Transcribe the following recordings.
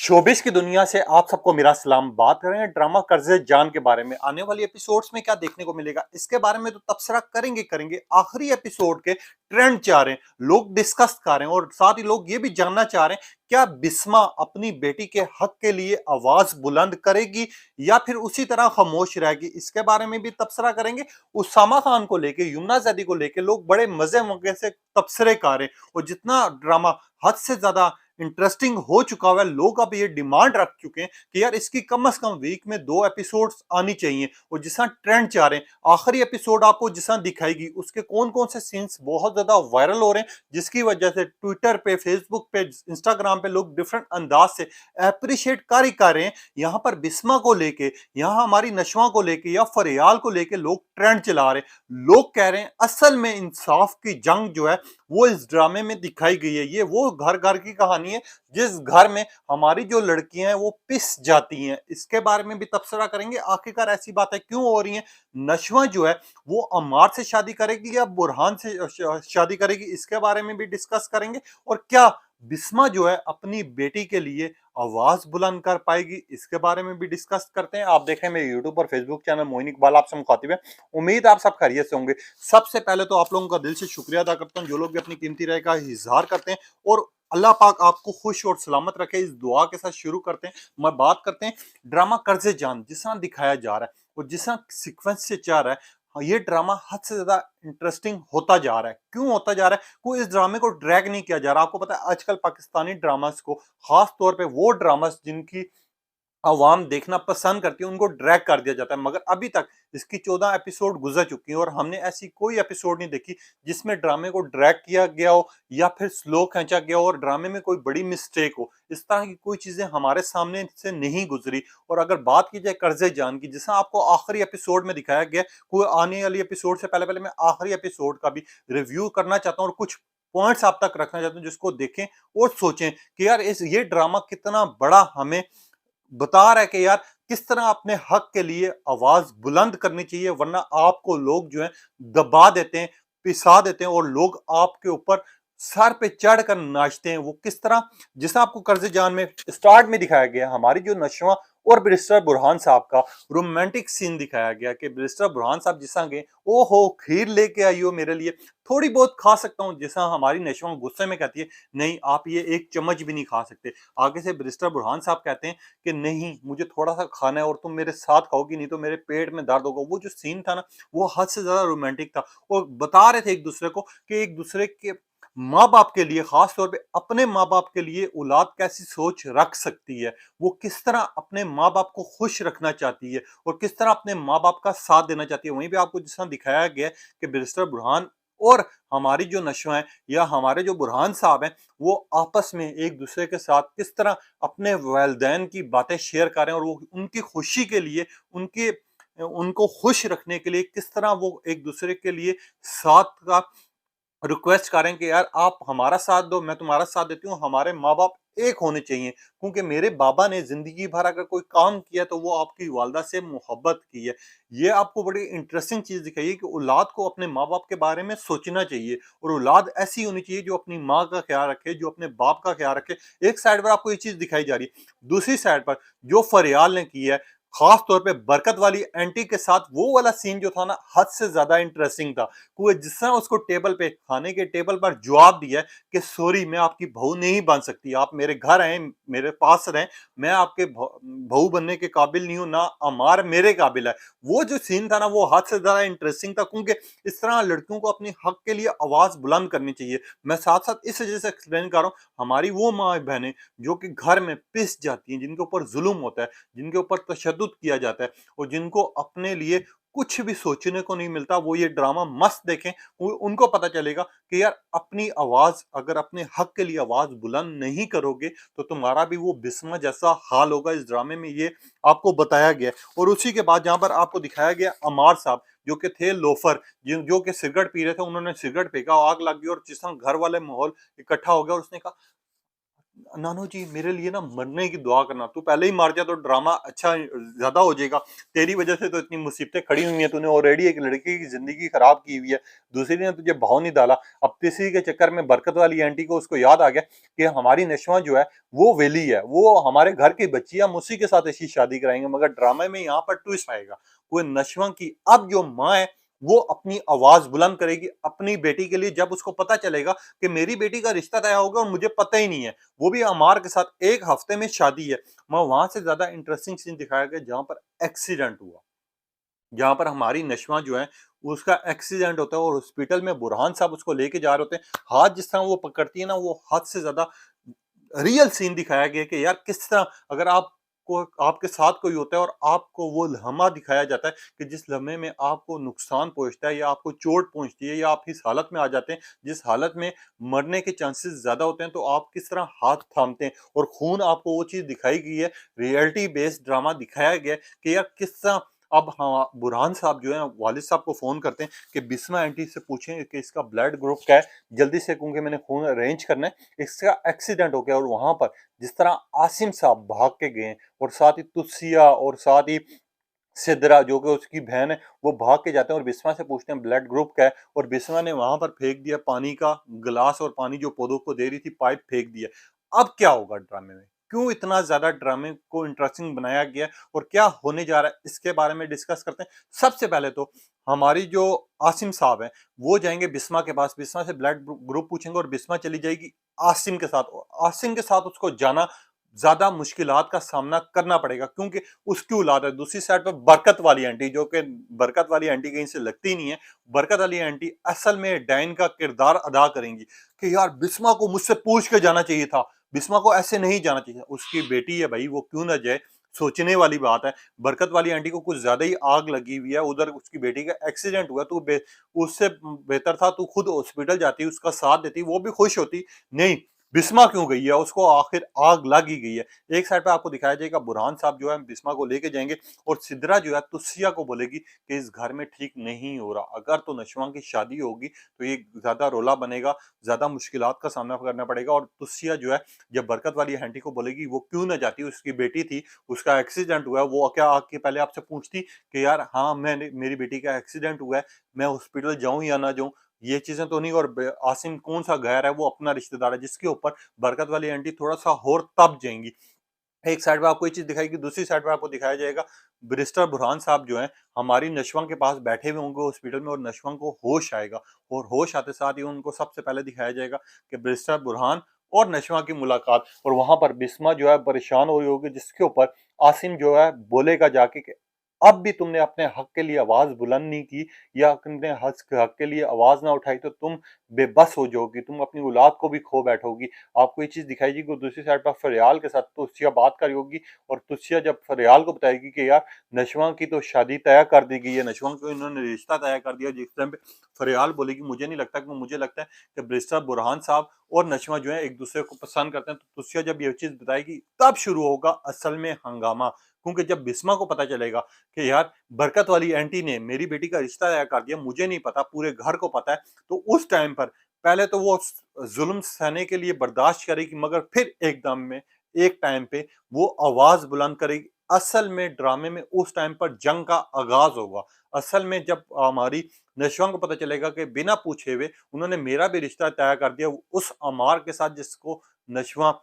Showbiz की दुनिया से आप सबको मेरा सलाम। बात कर रहे हैं ड्रामा कर्ज़े जान के बारे में। आने वाली एपिसोड्स में क्या देखने को मिलेगा इसके बारे में तो तबसरा करेंगे। आखिरी एपिसोड के ट्रेंड चाह रहे हैं, लोग डिस्कस कर रहे हैं और साथ ही लोग ये भी जानना चाह रहे हैं क्या बिस्मा अपनी बेटी के हक के लिए आवाज बुलंद करेगी या फिर उसी तरह खामोश रहेगी। इसके बारे में भी तबसरा करेंगे। उसामा खान को लेके, यमुना जैदी को लेके लोग बड़े मजे मजे से तबसरे कर रहे हैं और जितना ड्रामा हद से ज्यादा इंटरेस्टिंग हो चुका हुआ है, लोग अब ये डिमांड रख चुके हैं कि यार इसकी कम से कम वीक में 2 एपिसोड्स आनी चाहिए। और जिस ट्रेंड चाह रहे हैं, आखिरी एपिसोड आपको जिस दिखाएगी उसके कौन कौन से सीन्स बहुत ज्यादा वायरल हो रहे हैं, जिसकी वजह से ट्विटर पे, फेसबुक पे, इंस्टाग्राम पे लोग डिफरेंट अंदाज से अप्रिशिएट कर रहे हैं। यहाँ पर बिस्मा को लेके, यहाँ हमारी नशवा को लेके या फरियाल को लेके लोग ट्रेंड चला रहे हैं। लोग कह रहे हैं असल में इंसाफ की जंग जो है वो इस ड्रामे में दिखाई गई है। ये वो घर घर की कहानी है जिस घर में हमारी जो लड़कियां हैं वो पिस जाती हैं। इसके बारे में भी तबसरा करेंगे, आखिरकार ऐसी बातें क्यों हो रही हैं। नशवा जो है वो अमार से शादी करेगी या बुरहान से शादी करेगी, इसके बारे में भी डिस्कस करेंगे। और क्या बिस्मा जो है अपनी बेटी के लिए आवाज बुलंद कर पाएगी, इसके बारे में भी डिस्कस करते हैं। आप देखें मेरे यूट्यूब और फेसबुक चैनल मोइन इकबाल आपसे मुखातिब है। उम्मीद आप सब खैरियत से होंगे। सबसे पहले तो आप लोगों का दिल से शुक्रिया अदा करता हूं जो लोग भी अपनी कीमती राय का इजहार करते हैं, और अल्लाह पाक आपको खुश और सलामत रखे, इस दुआ के साथ शुरू करते हैं। मैं बात करते हैं ड्रामा कर्जे जान जिस तरह दिखाया जा रहा है और जिस तरह सीक्वेंस से जा रहा है। ये ड्रामा हद से ज्यादा इंटरेस्टिंग होता जा रहा है। क्यों होता जा रहा है? कोई इस ड्रामे को ड्रैग नहीं किया जा रहा। आपको पता है आजकल पाकिस्तानी ड्रामास को, खास तौर पे वो ड्रामास जिनकी अवाम देखना पसंद करती है, उनको ड्रैग कर दिया जाता है। मगर अभी तक इसकी 14 एपिसोड गुजर चुकी है और हमने ऐसी कोई एपिसोड नहीं देखी जिसमें ड्रामे को ड्रैग किया गया हो या फिर स्लो खींचा गया हो और ड्रामे में कोई बड़ी मिस्टेक हो। इस तरह की कोई चीजें हमारे सामने से नहीं गुजरी। और अगर बात की जाए कर्जे जान की, जिसमें आपको आखिरी एपिसोड में दिखाया गया, कोई आने वाली एपिसोड से पहले पहले मैं आखिरी एपिसोड का भी रिव्यू करना चाहता हूँ और कुछ पॉइंट्स आप तक रखना चाहता हूँ जिसको देखें और सोचें कि यार ये ड्रामा कितना बड़ा हमें बता रहा है कि यार किस तरह अपने हक के लिए आवाज बुलंद करनी चाहिए, वरना आपको लोग जो है दबा देते हैं, पिसा देते हैं और लोग आपके ऊपर सर पे चढ़कर नाचते हैं। वो किस तरह, जिस आपको कर्जे जान में स्टार्ट में दिखाया गया, हमारी जो नशवा और बैरिस्टर बुरहान साहब का रोमांटिक सीन दिखाया गया कि बैरिस्टर बुरहान साहब जिसा गए, ओ हो खीर लेके आई हो मेरे लिए, थोड़ी बहुत खा सकता हूँ। जैसा हमारी नशवा गुस्से में कहती है नहीं आप ये एक चम्मच भी नहीं खा सकते, आगे से बैरिस्टर बुरहान साहब कहते हैं कि नहीं मुझे थोड़ा सा खाना है और तुम मेरे साथ खाओगी नहीं तो मेरे पेट में दर्द होगा। वो जो सीन था ना वो हद से ज्यादा रोमांटिक था और बता रहे थे एक दूसरे को कि एक दूसरे के माँ बाप के लिए, खास तौर पे अपने माँ बाप के लिए औलाद कैसी सोच रख सकती है, वो किस तरह अपने माँ बाप को खुश रखना चाहती है और किस तरह अपने माँ बाप का साथ देना चाहती है। वहीं पे आपको जिस तरह दिखाया गया है कि बैरिस्टर बुरहान और हमारी जो नशवा है या हमारे जो बुरहान साहब हैं वो आपस में एक दूसरे के साथ किस तरह अपने वालिदैन की बातें शेयर कर रहे हैं और वो उनकी खुशी के लिए, उनके उनको खुश रखने के लिए किस तरह वो एक दूसरे के लिए साथ का रिक्वेस्ट करें कि यार आप हमारा साथ दो, मैं तुम्हारा साथ देती हूँ, हमारे माँ बाप एक होने चाहिए। क्योंकि मेरे बाबा ने जिंदगी भर अगर कोई काम किया तो वो आपकी वालदा से मोहब्बत की है। ये आपको बड़ी इंटरेस्टिंग चीज दिखाई है कि औलाद को अपने माँ बाप के बारे में सोचना चाहिए और औलाद ऐसी होनी चाहिए जो अपनी माँ का ख्याल रखे, जो अपने बाप का ख्याल रखे। एक साइड पर आपको ये चीज दिखाई जा रही है, दूसरी साइड पर जो फरियाल ने की है, खास तौर पे बरकत वाली एंटी के साथ, वो वाला सीन जो था ना हद से ज्यादा इंटरेस्टिंग था। वो जिस तरह उसको टेबल पे, खाने के टेबल पर जवाब दिया है कि सॉरी मैं आपकी बहू नहीं बन सकती, आप मेरे घर आए, मेरे पास रहें, मैं आपके बहू बनने के काबिल नहीं हूं, ना अमार मेरे काबिल है। वो जो सीन था ना वो हद से ज्यादा इंटरेस्टिंग था क्योंकि इस तरह लड़कियों को अपने हक के लिए आवाज बुलंद करनी चाहिए। मैं साथ साथ इस वजह से एक्सप्लेन कर रहा हूँ, हमारी वो माँ बहनें जो कि घर में पिस जाती हैं, जिनके ऊपर जुल्म होता है, जिनके ऊपर तशद्दुद किया जाता है और जिनको अपने लिए कुछ भी सोचने को नहीं मिलता, वो ये ड्रामा मस्त देखें। उनको पता चलेगा कि यार अपनी आवाज, अगर अपने हक के लिए आवाज बुलंद नहीं करोगे तो तुम्हारा भी वो बिस्मा जैसा हाल होगा। इस ड्रामे में ये आपको बताया गया है। और उसी के बाद जहां पर आपको दिखाया गया अमार साहब जो कि थे लोफर, जो कि सिगरेट पी रहे थे, उन्होंने सिगरेट फेंका, आग लग गई और जिस तरह घर वाले माहौल इकट्ठा हो गया और उसने कहा नानो जी मेरे लिए ना मरने की दुआ करना, तू पहले ही मर जा तो ड्रामा अच्छा ज्यादा हो जाएगा। तेरी वजह से तो इतनी मुसीबतें खड़ी हुई हैं, तूने ऑलरेडी एक लड़की की जिंदगी खराब की हुई है, दूसरी ने तुझे भाव नहीं डाला, अब तीसरी के चक्कर में बरकत वाली आंटी को उसको याद आ गया कि हमारी नशवा जो है वो वेली है, वो हमारे घर की बच्ची है, हम उसी के साथ ऐसी शादी कराएंगे। मगर ड्रामे में यहाँ पर ट्विस्ट आएगा, वो नशवा की अब जो माँ है वो अपनी आवाज बुलंद करेगी अपनी बेटी के लिए, जब उसको पता चलेगा कि मेरी बेटी का रिश्ता तय होगा और मुझे पता ही नहीं है, वो भी अमार के साथ 1 हफ्ते में शादी है। मैं वहां से ज्यादा इंटरेस्टिंग सीन दिखाया गया जहां पर एक्सीडेंट हुआ, जहां पर हमारी नशवा जो है उसका एक्सीडेंट होता है और हॉस्पिटल में बुरहान साहब उसको लेके जा रहे होते हैं। हाथ जिस तरह वो पकड़ती है ना, वो हद से ज्यादा रियल सीन दिखाया गया कि यार किस तरह अगर आपको आपके साथ कोई होता है और आपको वो लम्हा दिखाया जाता है कि जिस लम्हे में आपको नुकसान पहुंचता है या आपको चोट पहुंचती है या आप इस हालत में आ जाते हैं जिस हालत में मरने के चांसेस ज्यादा होते हैं, तो आप किस तरह हाथ थामते हैं और खून, आपको वो चीज दिखाई गई है। रियलिटी बेस्ड ड्रामा दिखाया गया है कि यार किस तरह अब हाँ बुरहान साहब जो है वालिद साहब को फोन करते हैं कि बिस्मा आंटी से पूछें कि इसका ब्लड ग्रुप क्या है, जल्दी से, क्योंकि मैंने खून अरेंज करना है, इसका एक्सीडेंट हो गया। और वहां पर जिस तरह आसिम साहब भाग के गए और साथ ही तुलसिया और साथ ही सिद्रा जो कि उसकी बहन है वो भाग के जाते हैं और बिस्मा से पूछते हैं ब्लड ग्रुप क्या है, और बिस्मा ने वहां पर फेंक दिया पानी का गिलास और पानी जो पौधों को दे रही थी पाइप फेंक दिया। अब क्या होगा ड्रामे में, क्यों इतना ज्यादा ड्रामे को इंटरेस्टिंग बनाया गया और क्या होने जा रहा है इसके बारे में डिस्कस करते हैं। सबसे पहले तो हमारी जो आसिम साहब है वो जाएंगे बिस्मा के पास, बिस्मा से ब्लड ग्रुप पूछेंगे और बिस्मा चली जाएगी आसिम के साथ। आसिम के साथ उसको जाना ज्यादा मुश्किलात का सामना करना पड़ेगा क्योंकि उसकी औलाद है। दूसरी साइड पर बरकत वाली आंटी, जो कि बरकत वाली आंटी कहीं से लगती नहीं है, बरकत वाली आंटी असल में डायन का किरदार अदा करेंगी कि यार बिस्मा को मुझसे पूछ के जाना चाहिए था, बिस्मा को ऐसे नहीं जाना चाहिए, उसकी बेटी है भाई, वो क्यों ना जाए, सोचने वाली बात है। बरकत वाली आंटी को कुछ ज्यादा ही आग लगी हुई है, उधर उसकी बेटी का एक्सीडेंट हुआ, तो उससे बेहतर था तू खुद हॉस्पिटल जाती, उसका साथ देती, वो भी खुश होती। नहीं, बिस्मा क्यों गई है, उसको आखिर आग लग ही गई है। एक साइड पे आपको दिखाया जाएगा बुरहान साहब जो है बिस्मा को लेके जाएंगे और सिद्रा जो है तुसिया को बोलेगी कि इस घर में ठीक नहीं हो रहा, अगर तो नशवा की शादी होगी तो ये ज्यादा रोला बनेगा, ज्यादा मुश्किलात का सामना करना पड़ेगा। और तुसिया जो है जब बरकत वाली आंटी को बोलेगी वो क्यों ना जाती, उसकी बेटी थी, उसका एक्सीडेंट हुआ है, वो क्या आके पहले आपसे पूछती कि यार हाँ मैंने, मेरी बेटी का एक्सीडेंट हुआ है, मैं हॉस्पिटल जाऊं या ना जाऊं, ये चीजें तो नहीं। और आसिम कौन सा गैर है, वो अपना रिश्तेदार है, जिसके ऊपर बरकत वाली आंटी थोड़ा सा और तब जाएंगी। एक साइड पे आपको ये चीज दिखाएगी, दूसरी साइड पे आपको दिखाया जाएगा बैरिस्टर बुरहान साहब जो हैं हमारी नशवा के पास बैठे हुए होंगे हॉस्पिटल में और नशवा को होश आएगा, और होश आते साथ ही उनको सबसे पहले दिखाया जाएगा कि बैरिस्टर बुरहान और नशवा की मुलाकात। और वहां पर बिस्मा जो है परेशान हो रही होगी, जिसके ऊपर आसिम जो है बोलेगा जाके कि अब भी तुमने अपने हक के लिए आवाज बुलंद नहीं की या तुमने हक के लिए आवाज ना उठाई तो तुम बेबस हो जाओगी, तुम अपनी औलाद को भी खो बैठोगी। आपको ये चीज दिखाई देगी। और दूसरी साइड पर फरियाल के साथ तुलसिया बात कर रही होगी और तुलसिया जब फरियाल को बताएगी कि यार नशवा की तो शादी तय कर दी गई है, नशवा को इन्होंने रिश्ता तय कर दिया, जिस टाइम पे फरियाल बोलेगी मुझे नहीं लगता, कि मुझे लगता है कि बैरिस्टर बुरहान साहब और नशवा जो है एक दूसरे को पसंद करते हैं। तो तुलसिया जब ये चीज बताएगी तब शुरू होगा असल में हंगामा, क्योंकि जब बिस्मा को पता चलेगा कि यार बरकत वाली आंटी ने मेरी बेटी का रिश्ता तय कर दिया, मुझे नहीं पता, पूरे घर को पता है, तो उस टाइम पर पहले तो वो जुल्म सहने के लिए बर्दाश्त करेगी, मगर फिर एकदम में एक टाइम पे वो आवाज बुलंद करेगी। असल में ड्रामे में उस टाइम पर जंग का आगाज होगा। असल में जब हमारी नशवा को पता चलेगा कि बिना पूछे हुए उन्होंने मेरा भी रिश्ता तय कर दिया उस अमार के साथ जिसको नशवा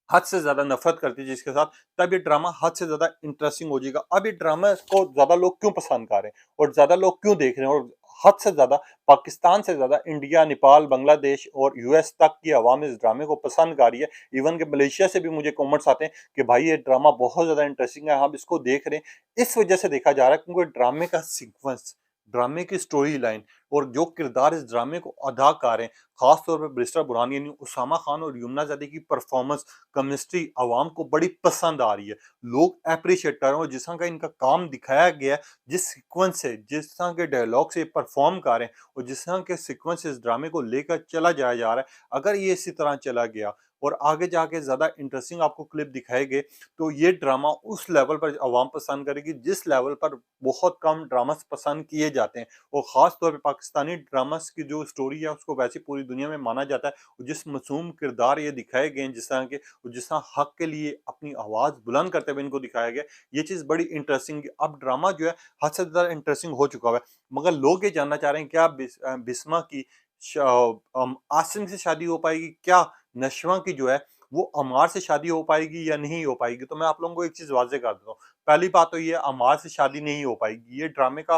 हद से ज्यादा नफरत करती है, जिसके साथ, तब ये ड्रामा हद से ज्यादा इंटरेस्टिंग हो जाएगा। अब ये ड्रामा को ज्यादा लोग क्यों पसंद कर रहे हैं और ज्यादा लोग क्यों देख रहे हैं, और हद से ज्यादा पाकिस्तान से ज्यादा इंडिया, नेपाल, बांग्लादेश और यूएस तक की आवाम इस ड्रामे को पसंद कर रही है। इवन के मलेशिया से भी मुझे कमेंट्स आते हैं कि भाई ये ड्रामा बहुत ज्यादा इंटरेस्टिंग है, हम इसको देख रहे हैं। इस वजह से देखा जा रहा है क्योंकि ड्रामे का सीक्वेंस, ड्रामे की स्टोरी लाइन और जो किरदार इस ड्रामे को अदा कर रहे हैं, खास तौर पर बैरिस्टर बुरहान यानी उसामा खान और यमुना ज़ैदी की परफॉर्मेंस, केमिस्ट्री आवाम को बड़ी पसंद आ रही है। लोग अप्रिशिएट कर रहे हैं और जिस तरह का इनका काम दिखाया गया है, जिस सीक्वेंस से, जिस तरह के डायलॉग से परफॉर्म कर रहे हैं और जिस तरह के सीक्वेंस इस ड्रामे को लेकर चला जाया जा रहा है, अगर ये इसी तरह चला गया और आगे जाके ज़्यादा इंटरेस्टिंग आपको क्लिप दिखाए गए, तो ये ड्रामा उस लेवल पर आवाम पसंद करेगी जिस लेवल पर बहुत कम ड्रामास पसंद किए जाते हैं। और ख़ास तौर पे पाकिस्तानी ड्रामास की जो स्टोरी है उसको वैसे पूरी दुनिया में माना जाता है। और जिस मासूम किरदार ये दिखाए गए हैं, जिस तरह के, जिस तरह हक के लिए अपनी आवाज़ बुलंद करते हुए इनको दिखाया गया, ये चीज़ बड़ी इंटरेस्टिंग। अब ड्रामा जो है हद से ज़्यादा इंटरेस्टिंग हो चुका हुआ है। मगर लोग ये जानना चाह रहे हैं, क्या बिस्मा की आसिम से शादी हो पाएगी? क्या नशवा की जो है वो अमार से शादी हो पाएगी या नहीं हो पाएगी? तो मैं आप लोगों को एक चीज़ वाज़ेह कर देता हूँ। पहली बात तो ये, अमार से शादी नहीं हो पाएगी। ये ड्रामे का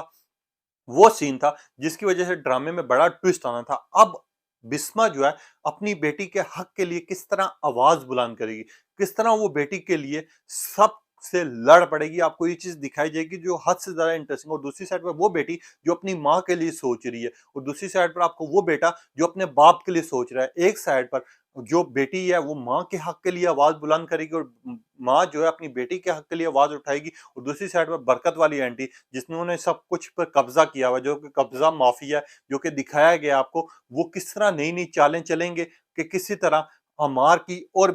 वो सीन था जिसकी वजह से ड्रामे में बड़ा ट्विस्ट आना था। अब बिस्मा जो है अपनी बेटी के हक के लिए किस तरह आवाज़ बुलंद करेगी, किस तरह वो बेटी के लिए सबसे लड़ पड़ेगी, आपको ये चीज़ दिखाई जाएगी जो हद से ज़्यादा इंटरेस्टिंग। और दूसरी साइड पर वो बेटी जो अपनी माँ के लिए सोच रही है, और दूसरी साइड पर आपको वो बेटा जो अपने बाप के लिए सोच रहा है। एक साइड पर जो बेटी है वो माँ के हक के लिए आवाज़ बुलंद करेगी, और माँ जो है अपनी बेटी के हक के लिए आवाज़ उठाएगी। और दूसरी साइड पर बरकत वाली आंटी, जिन्होंने सब कुछ पर कब्जा किया हुआ है, जो कि कब्जा माफिया, जो कि दिखाया गया आपको, वो किस तरह नई नई चालें चलेंगे कि किसी तरह हमार की और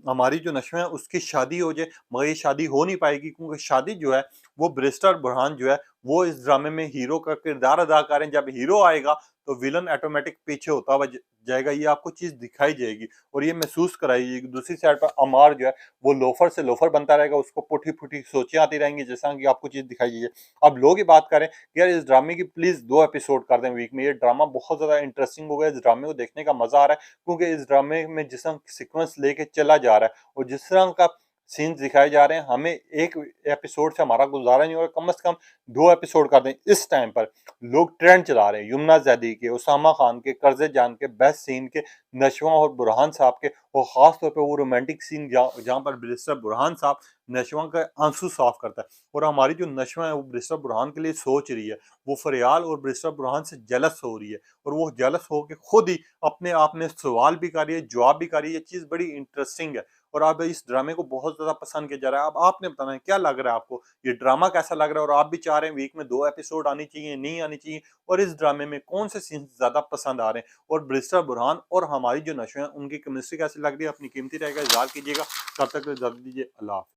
हमारी जो नशा है उसकी शादी हो जाए। मगर ये शादी हो नहीं पाएगी, क्योंकि शादी जो है वो बैरिस्टर बुरहान जो है वो इस ड्रामे में हीरो का किरदार अदा करें। जब हीरो आएगा तो विलन ऑटोमेटिक पीछे होता हुआ जाएगा, ये आपको चीज दिखाई जाएगी और ये महसूस कराई जाएगी। दूसरी साइड पर अमार जो है वो लोफर से लोफर बनता रहेगा, उसको पुठी पुठी सोचें आती रहेंगी, जैसा कि आपको चीज दिखाई जाइए। अब लोग ये बात करें कि यार इस ड्रामे की प्लीज 2 एपिसोड कर दें वीक में। ये ड्रामा बहुत ज्यादा इंटरेस्टिंग हो गया, इस ड्रामे को देखने का मजा आ रहा है, क्योंकि इस ड्रामे में जिस तरह सीक्वेंस लेके चला जा रहा है और जिस तरह का सीन्स दिखाए जा रहे हैं, हमें एक एपिसोड से हमारा गुजारा नहीं होगा। कम से कम 2 एपिसोड कर दें। इस टाइम पर लोग ट्रेंड चला रहे हैं यमुना जैदी के, उसामा खान के, कर्जे जान के, बेस्ट सीन के, नशवा और बुरहान साहब के। और खास तौर पे वो रोमांटिक सीन जहाँ पर बैरिस्टर बुरहान साहब नशवा का आंसू साफ करता है, और हमारी जो नशवा है वो बैरिस्टर बुरहान के लिए सोच रही है, वो फरियाल और बैरिस्टर बुरहान से जेलस हो रही है, और वो जेलस होकर खुद ही अपने आप में सवाल भी कर रही है, जवाब भी कर रही है। ये चीज़ बड़ी इंटरेस्टिंग है और अब इस ड्रामे को बहुत ज़्यादा पसंद किया जा रहा है। अब आपने बताना है क्या लग रहा है आपको, ये ड्रामा कैसा लग रहा है, और आप भी चाह रहे हैं वीक में 2 एपिसोड आनी चाहिए, नहीं आनी चाहिए, और इस ड्रामे में कौन से सीन्स ज़्यादा पसंद आ रहे हैं, और बैरिस्टर बुरहान और हमारी जो नशवा है उनकी केमिस्ट्री कैसी लग रही है? अपनी कीमती राय का इज़हार कीजिएगा। तब तक इजाज़त दीजिए। अल्लाह हाफ़िज़।